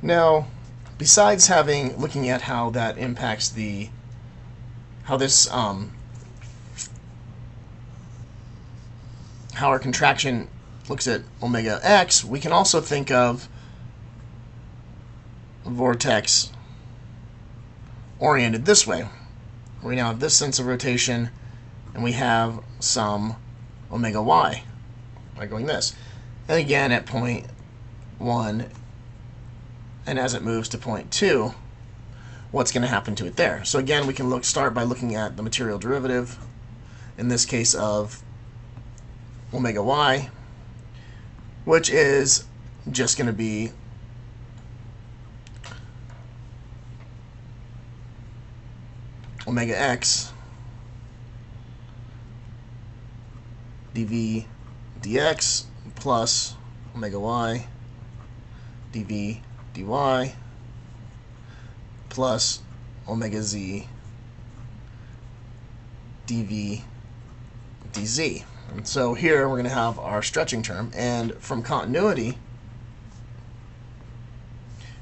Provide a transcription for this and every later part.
Now, besides looking at how that impacts how our contraction looks at omega x, we can also think of a vortex oriented this way. We now have this sense of rotation, and we have some omega y by going this. And again, at point 1, and as it moves to point 2, what's going to happen to it there? So again, we can start by looking at the material derivative, in this case of omega y, which is just going to be omega x dv dx plus omega y dv dy plus omega z dv dz. And so here we're going to have our stretching term, and from continuity,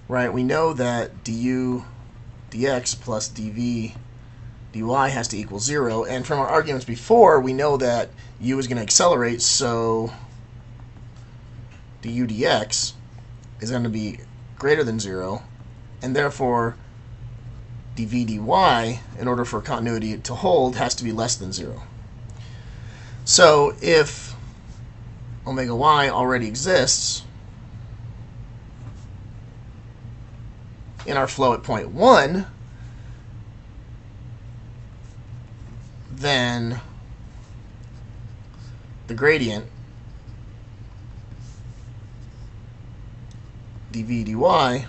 right, we know that du dx plus dv dy has to equal 0, and from our arguments before, we know that u is going to accelerate, so du dx is going to be greater than 0, and therefore dv dy, in order for continuity to hold, has to be less than 0. So if omega y already exists in our flow at point 1, then the gradient dv dy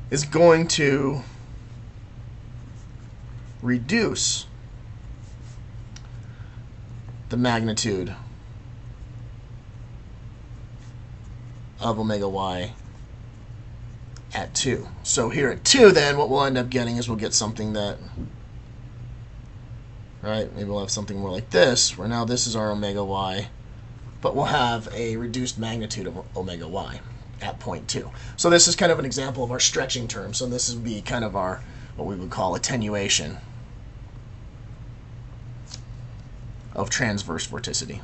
is going to reduce the magnitude of omega y at 2. So here at 2, then, what we'll end up getting is we'll get something that, right, maybe we'll have something more like this, where now this is our omega y, but we'll have a reduced magnitude of omega y at point 2. So this is kind of an example of our stretching term. So this would be kind of our, what we would call attenuation of transverse vorticity.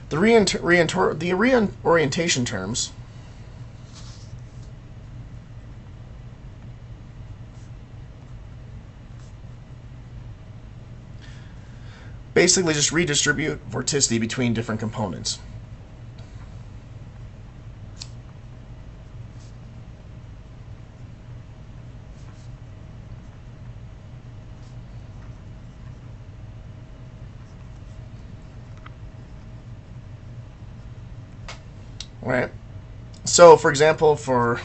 The reorientation terms basically just redistribute vorticity between different components. Right. So, for example, for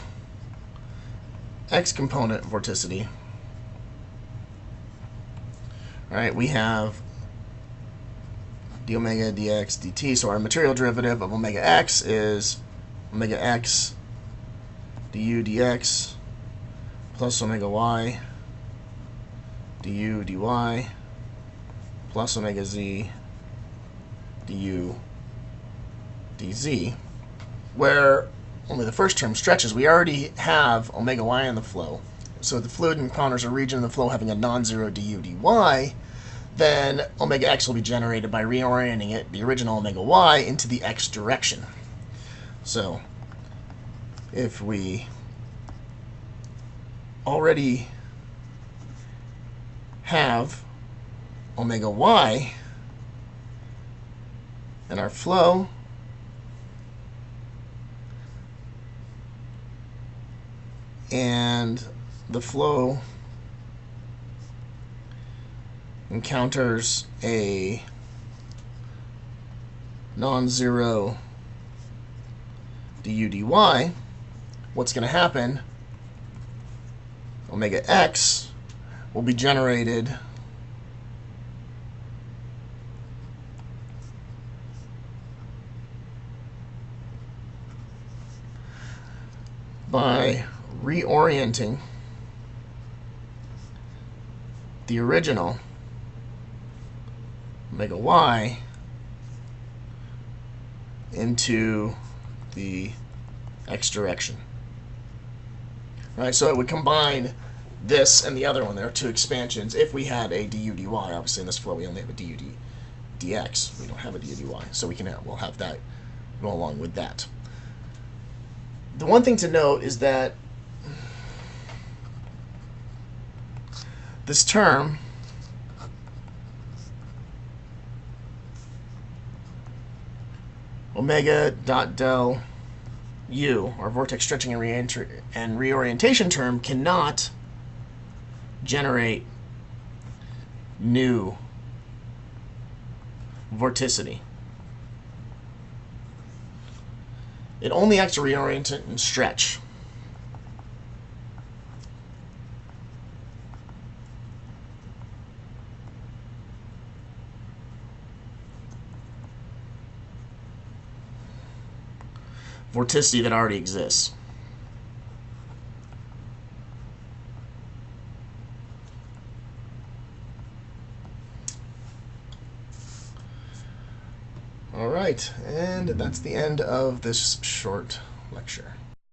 x component vorticity, right, we have d omega dx dt. So our material derivative of omega x is omega x du dx plus omega y du dy plus omega z du dz, where only the first term stretches. We already have omega y in the flow. So if the fluid encounters a region in the flow having a non-zero du dy, then omega x will be generated by reorienting it, the original omega y, into the x direction. So if we already have omega y in our flow, and the flow encounters a non-zero du dy, what's going to happen? Omega x will be generated by reorienting the original omega y into the x direction. Right, so it would combine this and the other one. There are two expansions. If we had a du dy, obviously in this flow we only have a du dx. We don't have a du dy, so we'll have that go along with that. The one thing to note is that this term omega dot del u, our vortex stretching and reorientation term, cannot generate new vorticity. It only acts to reorient it and stretch. Vorticity that already exists. All right, and that's the end of this short lecture.